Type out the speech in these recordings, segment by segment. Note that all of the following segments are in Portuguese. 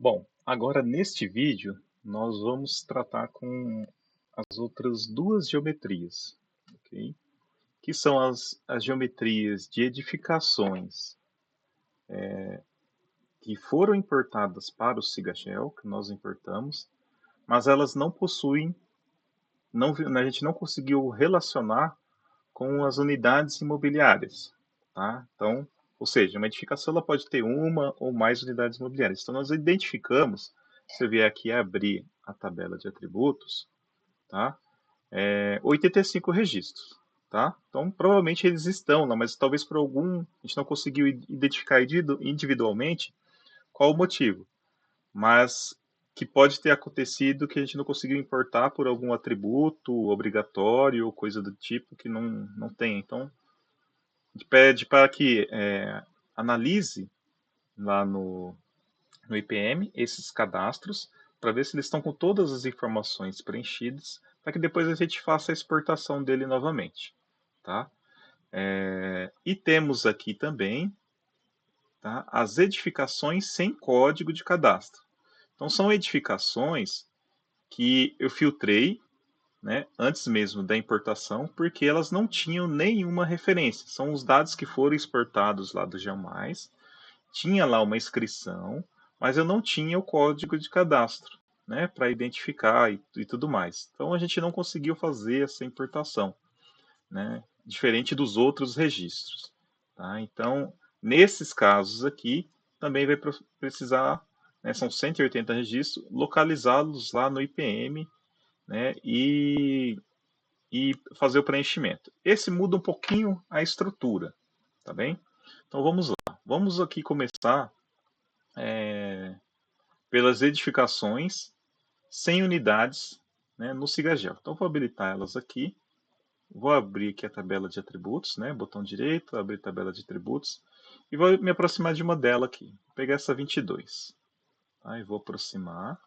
Bom, agora neste vídeo nós vamos tratar com as outras duas geometrias, ok? Que são as geometrias de edificações que foram importadas para o Cigagel, que nós importamos, mas elas não possuem, a gente não conseguiu relacionar com as unidades imobiliárias, tá? Então, ou seja, uma edificação ela pode ter uma ou mais unidades imobiliárias. Então, nós identificamos, se eu vier aqui abrir a tabela de atributos, tá? 85 registros, tá? Então, provavelmente eles estão lá, mas talvez por algum a gente não conseguiu identificar individualmente qual o motivo, mas que pode ter acontecido que a gente não conseguiu importar por algum atributo obrigatório ou coisa do tipo que não tem. Então, a gente pede para que analise lá no IPM esses cadastros para ver se eles estão com todas as informações preenchidas, para que depois a gente faça a exportação dele novamente, tá? E temos aqui também, tá, as edificações sem código de cadastro. Então são edificações que eu filtrei, né, antes mesmo da importação, porque elas não tinham nenhuma referência. São os dados que foram exportados lá do Geomais, tinha lá uma inscrição, mas eu não tinha o código de cadastro, né, para identificar e tudo mais. Então a gente não conseguiu fazer essa importação, né, diferente dos outros registros. Tá? Então, nesses casos aqui, também vai precisar, né, são 180 registros, localizá-los lá no IPM, né, e fazer o preenchimento. Esse muda um pouquinho a estrutura, tá bem? Então vamos lá. Vamos aqui começar pelas edificações sem unidades, né, no Cigagel. Então vou habilitar elas aqui. Vou abrir aqui a tabela de atributos, né, botão direito, abrir tabela de atributos. E vou me aproximar de uma dela aqui. Vou pegar essa 22. Tá, e vou aproximar.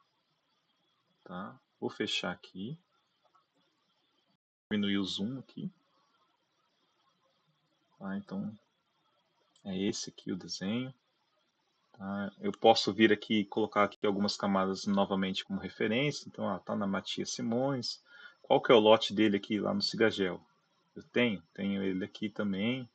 Tá, vou fechar aqui. Diminuir o zoom aqui. Tá, então é esse aqui o desenho. Tá, eu posso vir aqui e colocar aqui algumas camadas novamente como referência. Então, está na Matias Simões. Qual que é o lote dele aqui lá no Cigagel? Eu tenho ele aqui também.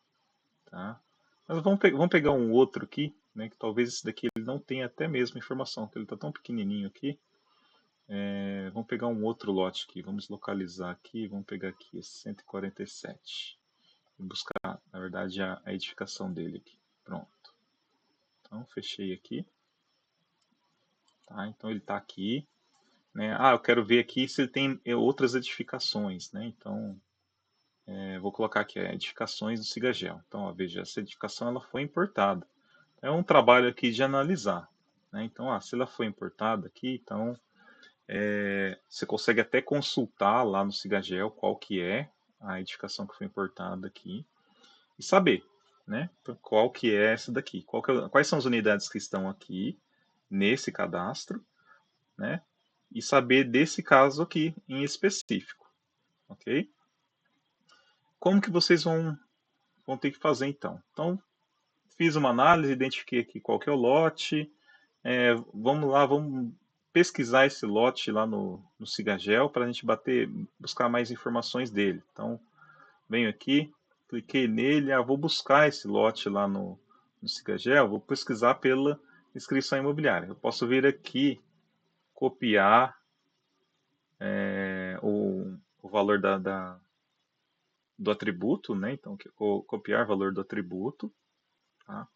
Tá? Mas vamos pegar um outro aqui, né, que talvez esse daqui ele não tenha até mesmo informação, porque ele está tão pequenininho aqui. Vamos pegar um outro lote aqui, vamos localizar aqui, vamos pegar aqui esse 147. E buscar, na verdade, a edificação dele aqui. Pronto. Então, fechei aqui. Tá? Então, ele está aqui. Né? Eu quero ver aqui se ele tem outras edificações. Né? Então, vou colocar aqui edificações do Cigagel. Então, ó, veja, essa edificação ela foi importada. É um trabalho aqui de analisar. Né? Então, se ela foi importada aqui, então você consegue até consultar lá no Cigagel qual que é a edificação que foi importada aqui e saber, né, qual que é essa daqui, quais são as unidades que estão aqui nesse cadastro, né, e saber desse caso aqui em específico, ok? Como que vocês vão ter que fazer então? Então, fiz uma análise, identifiquei aqui qual que é o lote, vamos lá, vamos pesquisar esse lote lá no Cigagel para a gente buscar mais informações dele. Então, venho aqui, cliquei nele, vou buscar esse lote lá no Cigagel, vou pesquisar pela inscrição imobiliária. Eu posso vir aqui, copiar o valor do atributo, né? Então, copiar valor do atributo. Tá?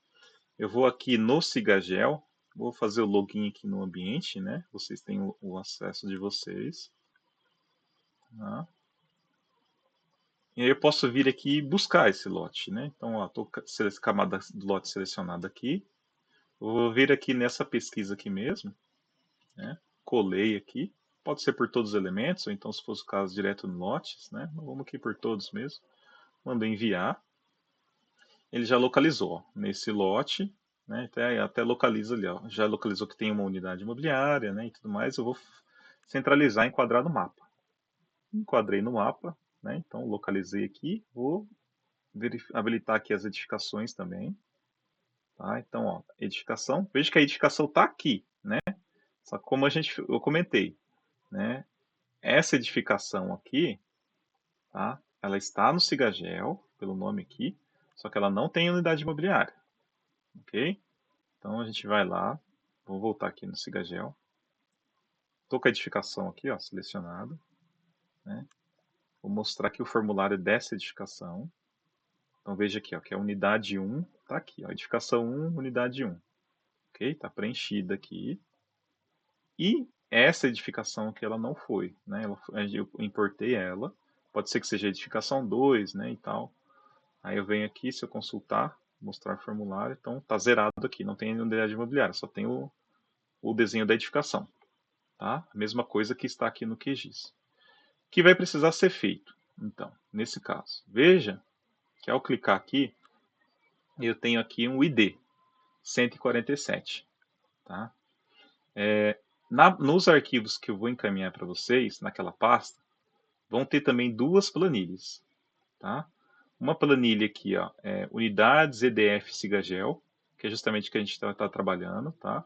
Eu vou aqui no Cigagel, vou fazer o login aqui no ambiente, né? Vocês têm o acesso de vocês. Tá? E aí eu posso vir aqui e buscar esse lote, né? Então, estou com a camada do lote selecionada aqui. Eu vou vir aqui nessa pesquisa aqui mesmo, né? Colei aqui. Pode ser por todos os elementos, ou então se fosse o caso direto no lotes, né? Vamos aqui por todos mesmo. Mando enviar. Ele já localizou, ó, nesse lote, né? Até localiza ali, ó. Já localizou que tem uma unidade imobiliária, né? E tudo mais. Eu vou centralizar e enquadrar no mapa. Enquadrei no mapa, né? Então localizei aqui. Vou habilitar aqui as edificações também. Tá? Então, ó, edificação. Veja que a edificação está aqui. né? Só que como eu comentei, né? Essa edificação aqui, tá? Ela está no Sigagel, pelo nome aqui, só que ela não tem unidade imobiliária, ok? Então a gente vai lá, vou voltar aqui no Sigagel, estou com a edificação aqui, ó, selecionado, né? Vou mostrar aqui o formulário dessa edificação. Então veja aqui, ó, que é a unidade 1, tá aqui, ó, edificação 1, unidade 1, ok? Tá preenchida aqui. E essa edificação aqui ela não foi, né? Eu importei ela, pode ser que seja edificação 2, né, e tal. Aí eu venho aqui, se eu consultar, mostrar formulário, então tá zerado aqui, não tem unidade imobiliária, só tem o desenho da edificação, tá? A mesma coisa que está aqui no QGIS. Que vai precisar ser feito, então, nesse caso. Veja que ao clicar aqui, eu tenho aqui um ID, 147, tá? Nos arquivos que eu vou encaminhar para vocês, naquela pasta, vão ter também duas planilhas, tá? Uma planilha aqui, ó, é unidades EDF Sigagel, que é justamente o que a gente está trabalhando, tá?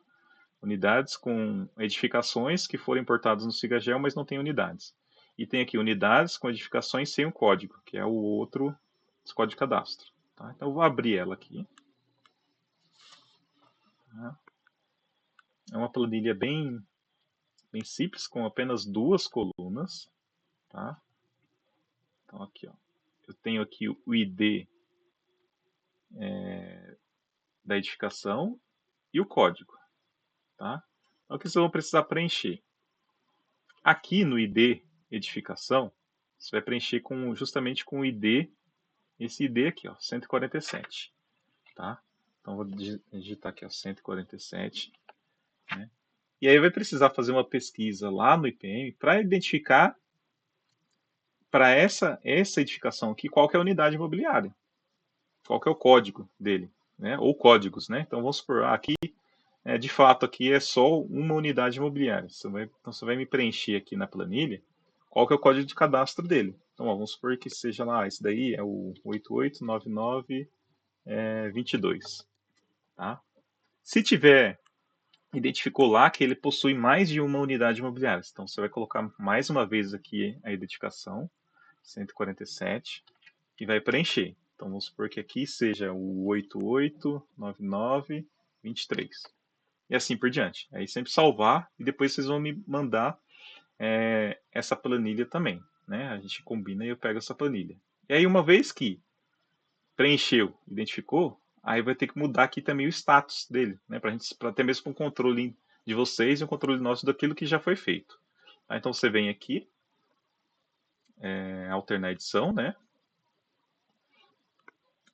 Unidades com edificações que foram importadas no Sigagel, mas não tem unidades. E tem aqui unidades com edificações sem o código, que é o outro código de cadastro. Tá? Então eu vou abrir ela aqui. Tá? É uma planilha bem simples, com apenas duas colunas. Tá? Então aqui, ó, eu tenho aqui o ID da edificação e o código. Tá? Então, o que vocês vão precisar preencher? Aqui no ID edificação, você vai preencher justamente com o ID, esse ID aqui, ó, 147. Tá? Então, vou digitar aqui, ó, 147. Né? E aí vai precisar fazer uma pesquisa lá no IPM para identificar para essa edificação aqui qual que é a unidade imobiliária, qual que é o código dele, né? Ou códigos, né? Então vamos supor, aqui de fato aqui é só uma unidade imobiliária. Então você vai me preencher aqui na planilha qual que é o código de cadastro dele. Então ó, vamos supor que seja lá, esse daí é o 889922, tá? Se tiver identificou lá que ele possui mais de uma unidade imobiliária. Então você vai colocar mais uma vez aqui a identificação, 147, e vai preencher. Então vamos supor que aqui seja o 889923. E assim por diante. Aí sempre salvar e depois vocês vão me mandar essa planilha também. Né? A gente combina e eu pego essa planilha. E aí uma vez que preencheu, identificou, aí vai ter que mudar aqui também o status dele, né? Para ter mesmo um controle de vocês e um controle nosso daquilo que já foi feito. Tá? Então você vem aqui, alternar edição, né?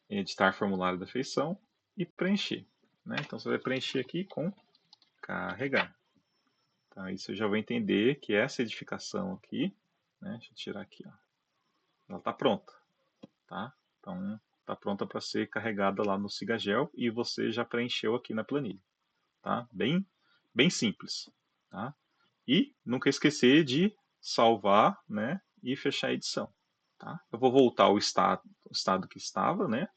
Editar formulário da feição e preencher. Né? Então você vai preencher aqui com carregar. Tá? Aí você já vai entender que essa edificação aqui, né? Deixa eu tirar aqui, ó. Ela está pronta, tá? Então está pronta para ser carregada lá no Sigagel e você já preencheu aqui na planilha. Tá? Bem simples. Tá? E nunca esquecer de salvar, né, e fechar a edição. Tá? Eu vou voltar ao o estado que estava, né,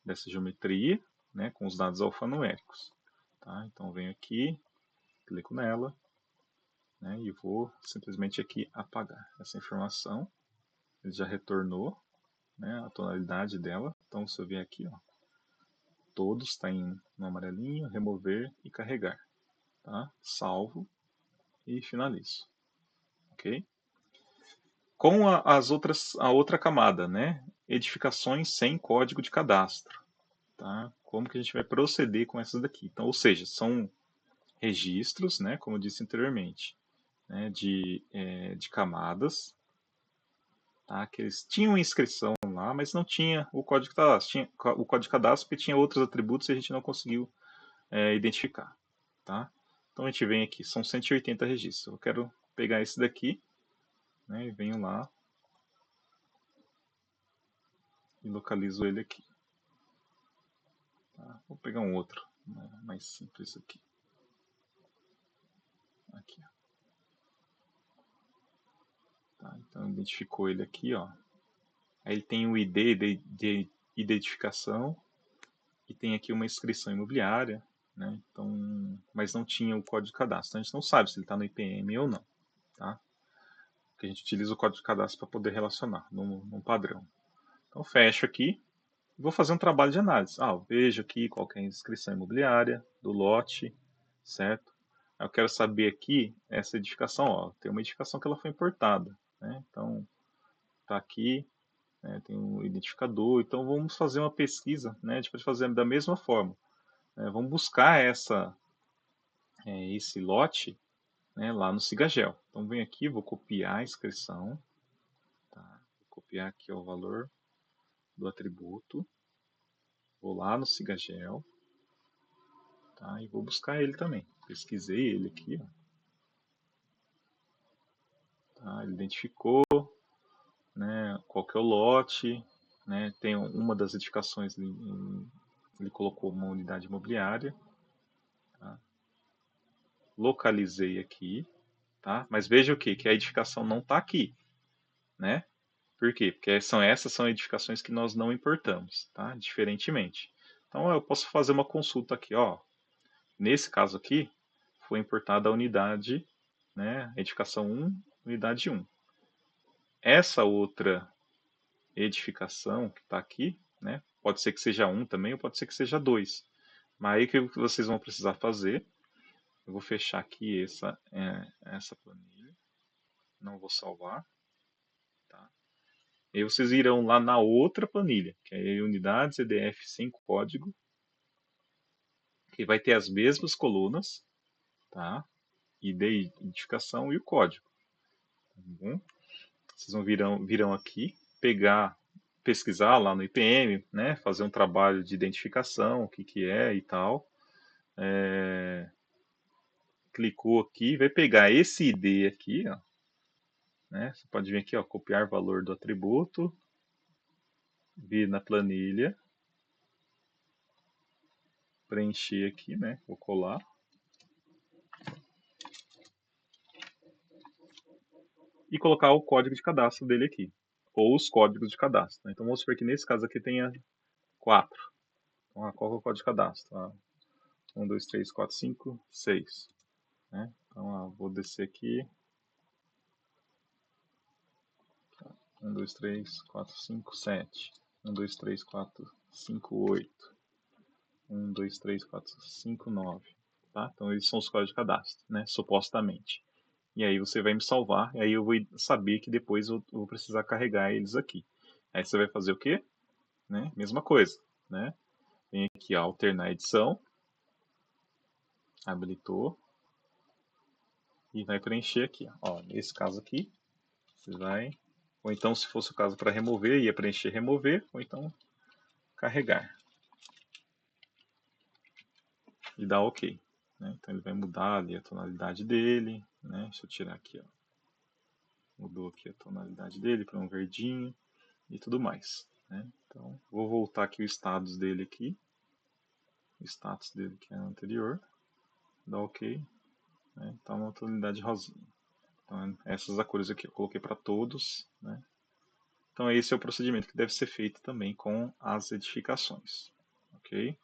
dessa geometria, né, com os dados alfanuméricos. Tá? Então venho aqui, clico nela, né, e vou simplesmente aqui apagar essa informação. Ele já retornou, né, a tonalidade dela. Então se eu vier aqui, ó, todos está no amarelinho, remover e carregar. Tá? Salvo e finalizo. Ok? Com a outra camada, né? Edificações sem código de cadastro. Tá? Como que a gente vai proceder com essas daqui? Então, ou seja, são registros, né, como eu disse anteriormente, né, de camadas, tá, que eles tinham inscrição lá, mas não tinha o código de cadastro. Tinha o código de cadastro porque tinha outros atributos e a gente não conseguiu identificar. Tá? Então a gente vem aqui, são 180 registros. Eu quero pegar esse daqui, né, e venho lá e localizo ele aqui. Tá? Vou pegar um outro, né, mais simples aqui. Aqui, ó. Tá? Então identificou ele aqui, ó. Aí ele tem o ID de identificação e tem aqui uma inscrição imobiliária, né? Então, mas não tinha o código de cadastro. Então, a gente não sabe se ele está no IPM ou não, tá? Porque a gente utiliza o código de cadastro para poder relacionar num padrão. Então, fecho aqui. Vou fazer um trabalho de análise. Eu vejo aqui qual que é a inscrição imobiliária do lote, certo? Eu quero saber aqui essa edificação, tem uma edificação que ela foi importada, né? Então, tá aqui, né, tem um identificador. Então, vamos fazer uma pesquisa, né? A gente pode fazer da mesma forma. Vamos buscar esse lote, né, lá no Cigagel. Então, venho aqui, vou copiar a inscrição, tá? Vou copiar aqui o valor do atributo, vou lá no Cigagel, tá? E vou buscar ele também. Pesquisei ele aqui, ó. Tá? Ele identificou, né, qual que é o lote, né? Tem uma das edificações, ele colocou uma unidade imobiliária, tá? Localizei aqui, tá? Mas veja o que a edificação não está aqui, né? Por quê? Porque essas são edificações que nós não importamos, tá? Diferentemente. Então eu posso fazer uma consulta aqui, ó. Nesse caso aqui, foi importada a unidade, né? Edificação 1, unidade 1. Essa outra edificação que está aqui, né? Pode ser que seja 1 também, ou pode ser que seja 2. Mas aí o que vocês vão precisar fazer? Eu vou fechar aqui essa planilha. Não vou salvar, tá? E aí vocês irão lá na outra planilha, que é unidades EDF sem código, que vai ter as mesmas colunas, tá? ID, identificação e o código. Tá bom? Vocês virão aqui, pesquisar lá no IPM, né? Fazer um trabalho de identificação, o que, que é e tal. Clicou aqui, vai pegar esse ID aqui, ó, né? Você pode vir aqui, ó, copiar valor do atributo, vir na planilha, preencher aqui, né? Vou colar. E colocar o código de cadastro dele aqui, ou os códigos de cadastro, né? Então vamos supor que nesse caso aqui tenha 4. Então, qual é o código de cadastro? 1, 2, 3, 4, 5, 6. Né? Então, vou descer aqui. 1, 2, 3, 4, 5, 7. 1, 2, 3, 4, 5, 8. 1, 2, 3, 4, 5, 9. Tá? Então, esses são os códigos de cadastro, né? Supostamente. E aí você vai me salvar, e aí eu vou saber que depois eu vou precisar carregar eles aqui. Aí você vai fazer o quê? Né? Mesma coisa, né? Vem aqui, ó, alternar edição. Habilitou. E vai preencher aqui, ó. Nesse caso aqui, você vai... Ou então, se fosse o caso para remover, ia preencher remover, ou então carregar. E dar OK. Né? Então ele vai mudar ali a tonalidade dele, né? Deixa eu tirar aqui, ó. Mudou aqui a tonalidade dele para um verdinho e tudo mais. Né? Então, vou voltar aqui o status dele aqui. O status dele que é o anterior. Dá OK. Né? Tá uma tonalidade rosinha. Então, essas cores aqui eu coloquei para todos. Né? Então, esse é o procedimento que deve ser feito também com as edificações. Ok?